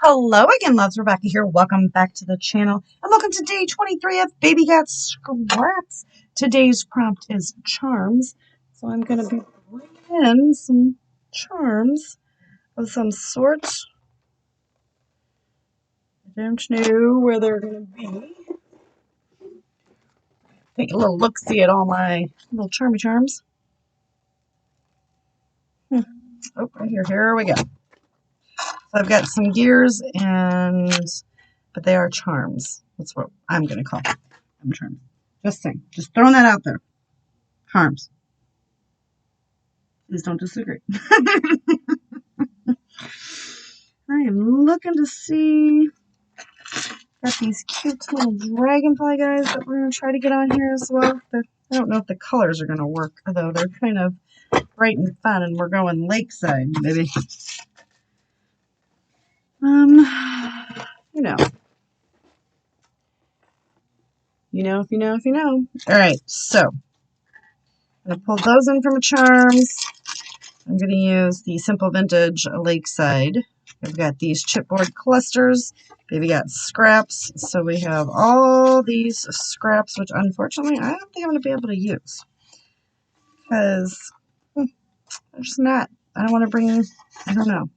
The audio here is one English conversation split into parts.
Hello again, loves. Rebecca here. Welcome back to the channel and welcome to day 23 of Baby Got Scraps. Today's prompt is charms. So I'm going to be bringing in some charms of some sort. I don't know where they're going to be. Take a little look-see at all my little charmy charms. Oh, right here. Here we go. So I've got some gears but they are charms. That's what I'm going to call them. Charms. Just saying. Just throwing that out there. Charms. Please don't disagree. I am looking to see. Got these cute little dragonfly guys that we're going to try to get on here as well. I don't know if the colors are going to work, though. They're kind of bright and fun, and we're going lakeside, maybe. You know. You know if you know if you know. All right, so I'm going to pull those in from a charms. I'm going to use the Simple Vintage Lakeside. We've got these chipboard clusters. Baby got scraps. So we have all these scraps, which unfortunately I don't think I'm going to be able to use. Because they're just not, I don't want to bring, I don't know.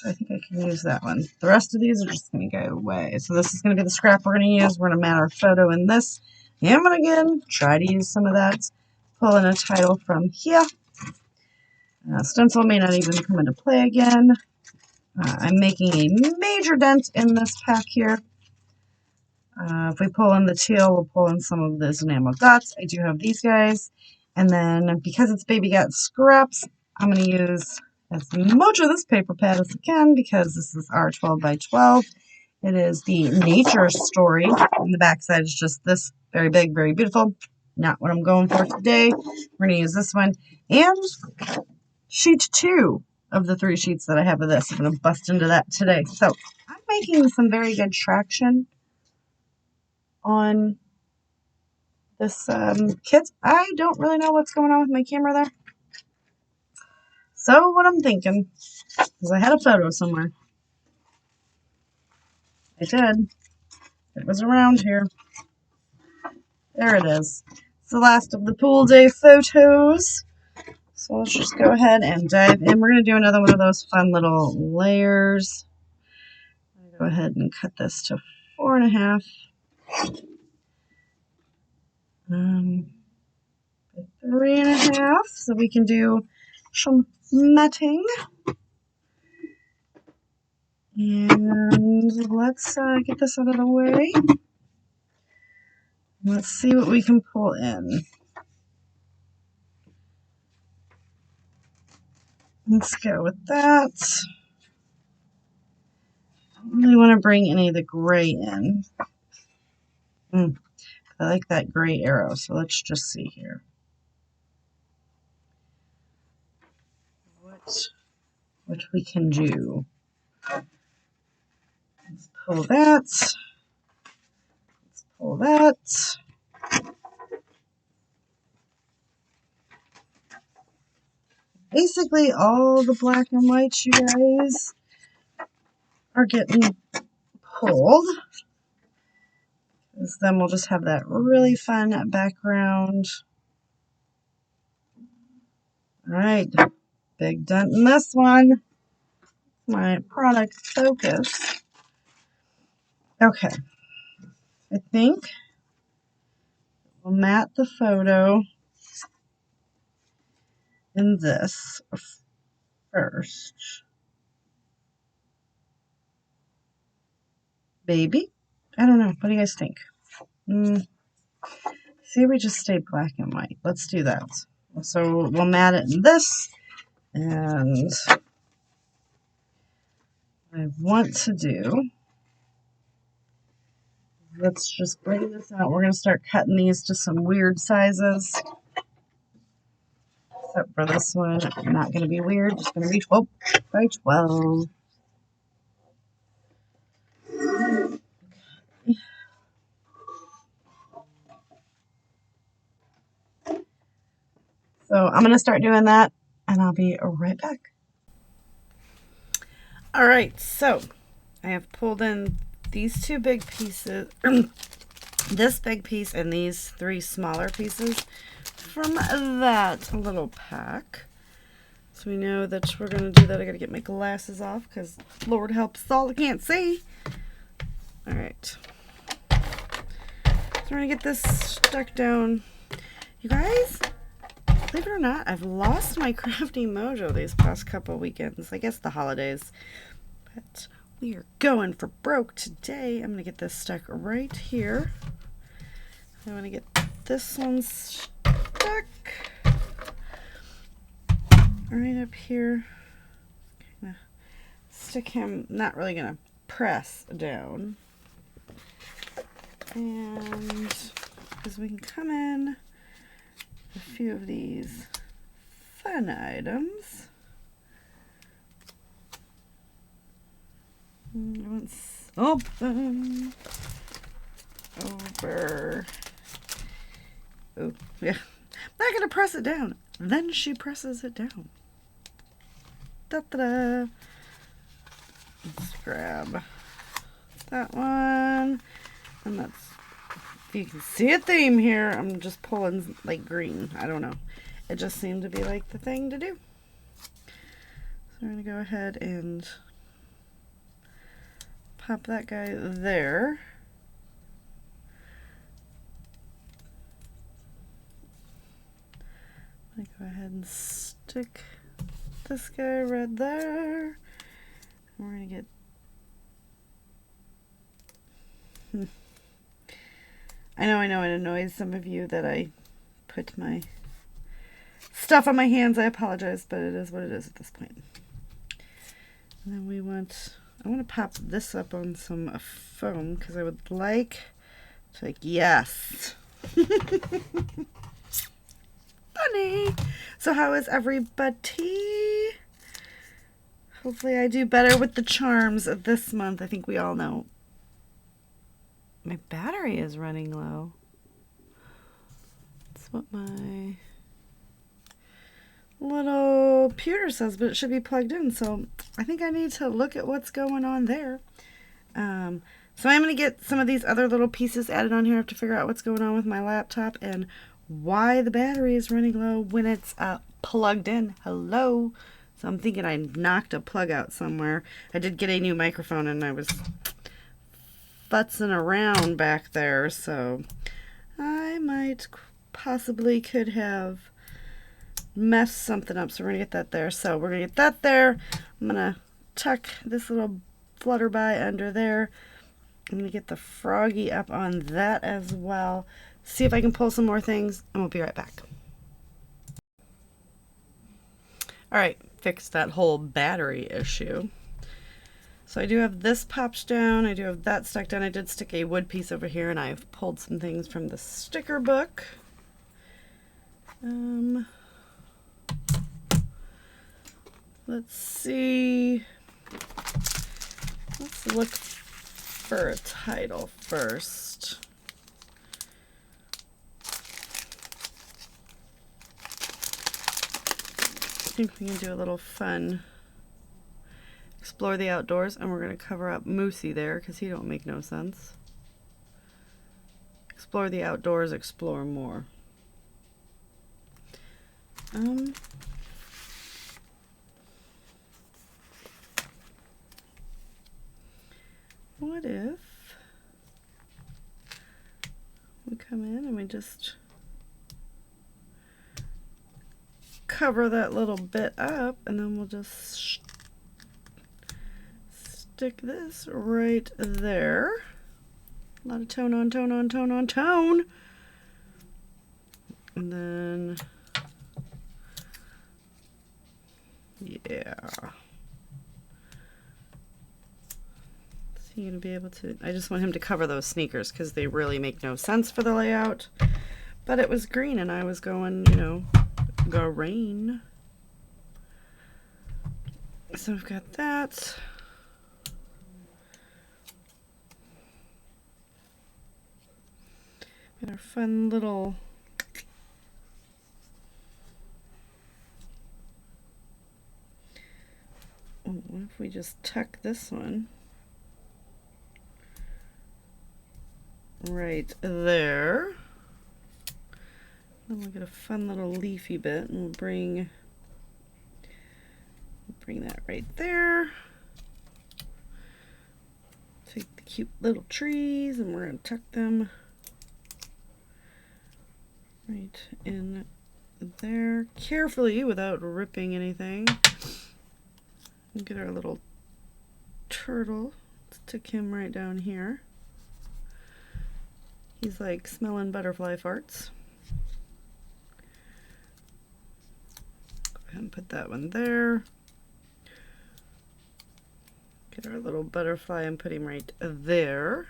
I think I can use that one. The rest of these are just going to go away. So this is going to be the scrap we're going to use. We're going to mat our photo in this. And I'm going to again try to use some of that. Pull in a title from here. Stencil may not even come into play again. I'm making a major dent in this pack here. If we pull in the teal, we'll pull in some of those enamel dots. I do have these guys. And then because it's Baby Got Scraps, I'm going to use as much of this paper pad as I can because this is our 12 by 12. It is the nature story. And the back side is just this very big, very beautiful. Not what I'm going for today. We're going to use this one. And sheet 2 of the 3 sheets that I have of this. I'm going to bust into that today. So I'm making some very good traction on this kit. I don't really know what's going on with my camera there. So what I'm thinking is I had a photo somewhere. I did. It was around here. There it is. It's the last of the pool day photos. So let's just go ahead and dive in. We're going to do another one of those fun little layers. I'm going to go ahead and cut this to 4.5. 3.5, so we can do some matting. And let's get this out of the way. Let's see what we can pull in. Let's go with that. I don't really want to bring any of the gray in. I like that gray arrow, so let's just see here. What we can do. Let's pull that. Let's pull that. Basically, all the black and whites, you guys, are getting pulled. Because then we'll just have that really fun background. All right, big dent in this one. My product focus. Okay, I think we'll mat the photo in this first. Maybe? I don't know. What do you guys think? See, we just stay black and white. Let's do that. So we'll mat it in this. And what I want to do, let's just bring this out. We're going to start cutting these to some weird sizes. Except for this one, not going to be weird. Just going to be 12 by 12. So I'm going to start doing that, and I'll be right back. All right, so I have pulled in these two big pieces, this big piece and these three smaller pieces from that little pack. So we know that we're going to do that. I got to get my glasses off because Lord help us all, I can't see. All right. So we're going to get this stuck down. You guys, believe it or not, I've lost my crafty mojo these past couple weekends. I guess the holidays. But we are going for broke today. I'm going to get this stuck right here. I want to get this one stuck right up here. Gonna stick him, not really going to press down. And because we can come in a few of these fun items. Once open over. Oh, yeah. Not gonna press it down. Then she presses it down. Da-da-da. Let's grab that one. And that's, if you can see a theme here, I'm just pulling like green. I don't know. It just seemed to be like the thing to do. So we're gonna go ahead and pop that guy there. I go ahead and stick this guy right there. And we're gonna get I know it annoys some of you that I put my stuff on my hands. I apologize, but it is what it is at this point. And then I want to pop this up on some foam because I would like to, yes. Funny. So how is everybody? Hopefully I do better with the charms this month. I think we all know my battery is running low. That's what my little computer says, but it should be plugged in. So I think I need to look at what's going on there. So I'm going to get some of these other little pieces added on here. I have to figure out what's going on with my laptop and why the battery is running low when it's plugged in. Hello. So I'm thinking I knocked a plug out somewhere. I did get a new microphone and I was futzing around back there, so I might possibly could have messed something up. So we're gonna get that there. So we're gonna get that there. I'm gonna tuck this little flutterby under there. I'm gonna get the froggy up on that as well. See if I can pull some more things, and we'll be right back. All right, fixed that whole battery issue. So I do have this popped down. I do have that stuck down. I did stick a wood piece over here, and I've pulled some things from the sticker book. Let's see. Let's look for a title first. I think we can do a little fun. Explore the outdoors, and we're going to cover up Moosey there because he don't make no sense. Explore the outdoors, explore more. What if we come in and we just cover that little bit up, and then we'll just stick this right there. A lot of tone on tone on tone on tone. And then, yeah. Is he going to be able to? I just want him to cover those sneakers because they really make no sense for the layout. But it was green and I was going, you know, green. So we've got that. Got our fun little what if we just tuck this one right there, then we'll get a fun little leafy bit, and we'll bring that right there. Take the cute little trees and we're going to tuck them right in there carefully without ripping anything. And get our little turtle. Stick him right down here. He's like smelling butterfly farts. Go ahead and put that one there. Get our little butterfly and put him right there.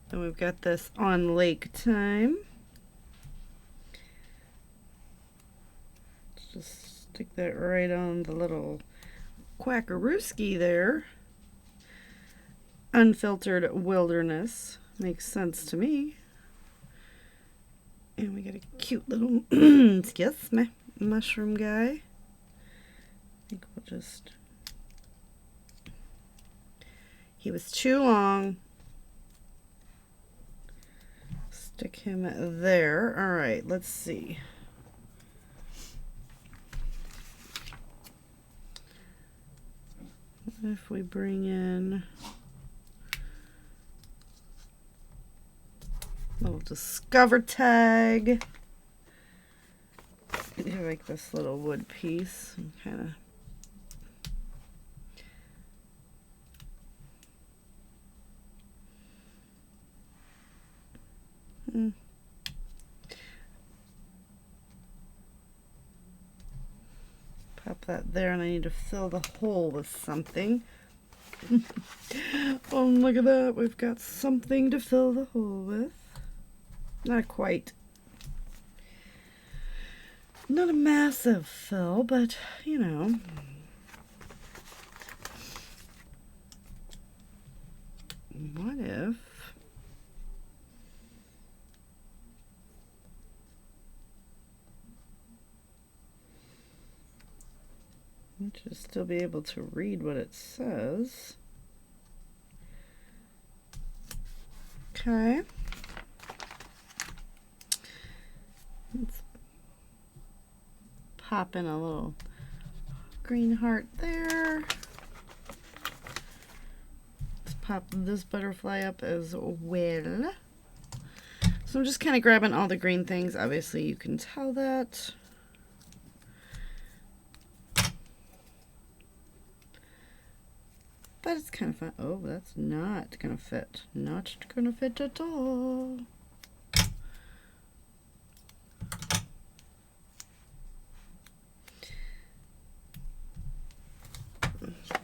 And we've got this on lake time. Let's just stick that right on the little quackarooski there. Unfiltered wilderness. Makes sense to me. And we got a cute little excuse me, mushroom guy. I think we'll just... He was too long. Stick him there. All right, let's see. What if we bring in a little discover tag? I do like this little wood piece and kind of pop that there, and I need to fill the hole with something. Oh, look at that. We've got something to fill the hole with. Not quite. Not a massive fill, but, you know. What if... to still be able to read what it says. Okay. Let's pop in a little green heart there. Let's pop this butterfly up as well. So I'm just kind of grabbing all the green things. Obviously you can tell that. But it's kind of fun. Oh, that's not gonna fit. Not gonna fit at all.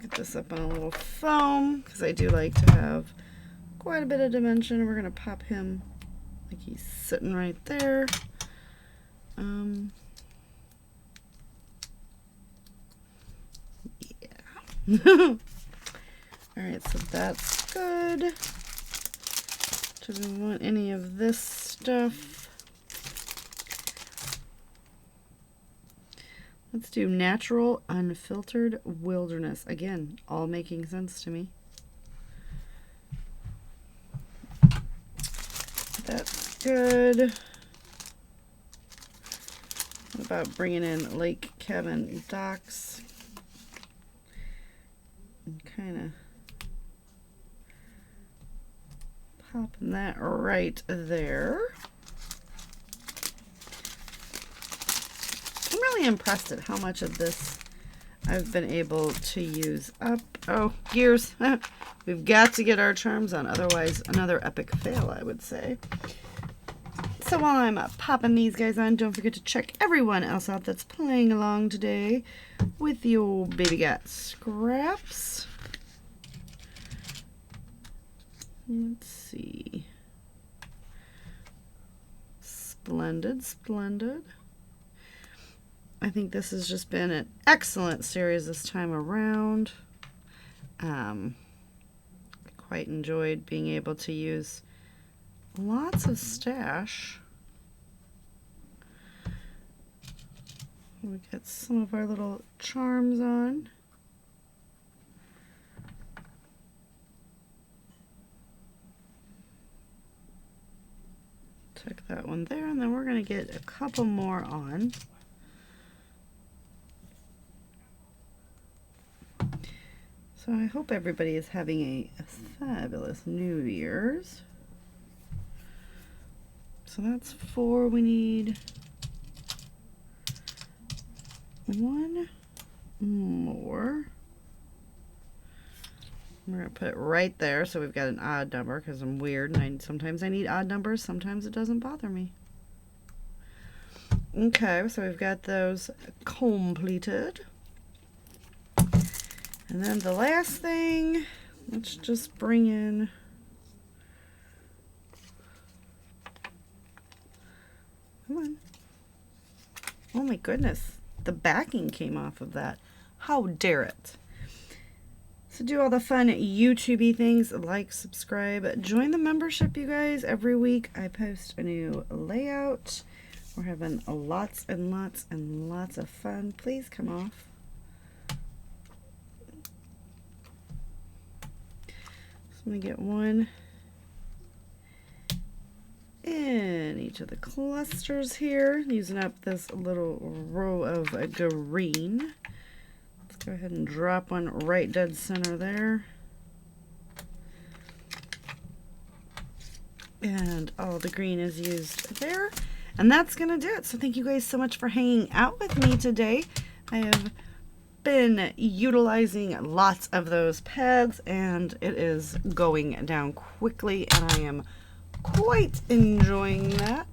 Get this up on a little foam because I do like to have quite a bit of dimension. We're gonna pop him like he's sitting right there. Yeah. All right, so that's good. Do we want any of this stuff? Let's do natural, unfiltered wilderness. Again, all making sense to me. That's good. What about bringing in lake cabin docks? And kind of popping that right there. I'm really impressed at how much of this I've been able to use up. Oh, gears. We've got to get our charms on, otherwise another epic fail, I would say. So while I'm popping these guys on, don't forget to check everyone else out that's playing along today with your baby got scraps. Let's see. Splendid, splendid. I think this has just been an excellent series this time around. I quite enjoyed being able to use lots of stash. We got some of our little charms on. that one there, and then we're going to get a couple more on. So I hope everybody is having a fabulous New Year's. So that's 4. We need 1 more. We're going to put it right there so we've got an odd number because I'm weird and sometimes I need odd numbers, sometimes it doesn't bother me. Okay, so we've got those completed. And then the last thing, let's just bring in come on. Oh my goodness, the backing came off of that. How dare it? So do all the fun YouTube-y things, like, subscribe, join the membership, you guys. Every week I post a new layout. We're having lots and lots and lots of fun. Please come off. So I'm going to get one in each of the clusters here, using up this little row of green. Let's go ahead and drop one right dead center there. And all the green is used there. And that's going to do it. So thank you guys so much for hanging out with me today. I have been utilizing lots of those pads, and it is going down quickly, and I am quite enjoying that.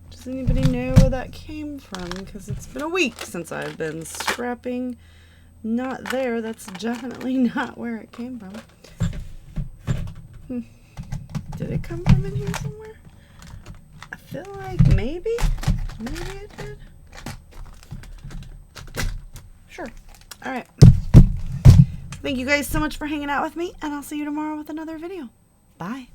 Does anybody know where that came from? Because it's been a week since I've been scrapping. Not there. That's definitely not where it came from. Did it come from in here somewhere? I feel like maybe it did. Sure. All right. Thank you guys so much for hanging out with me, and I'll see you tomorrow with another video. Bye.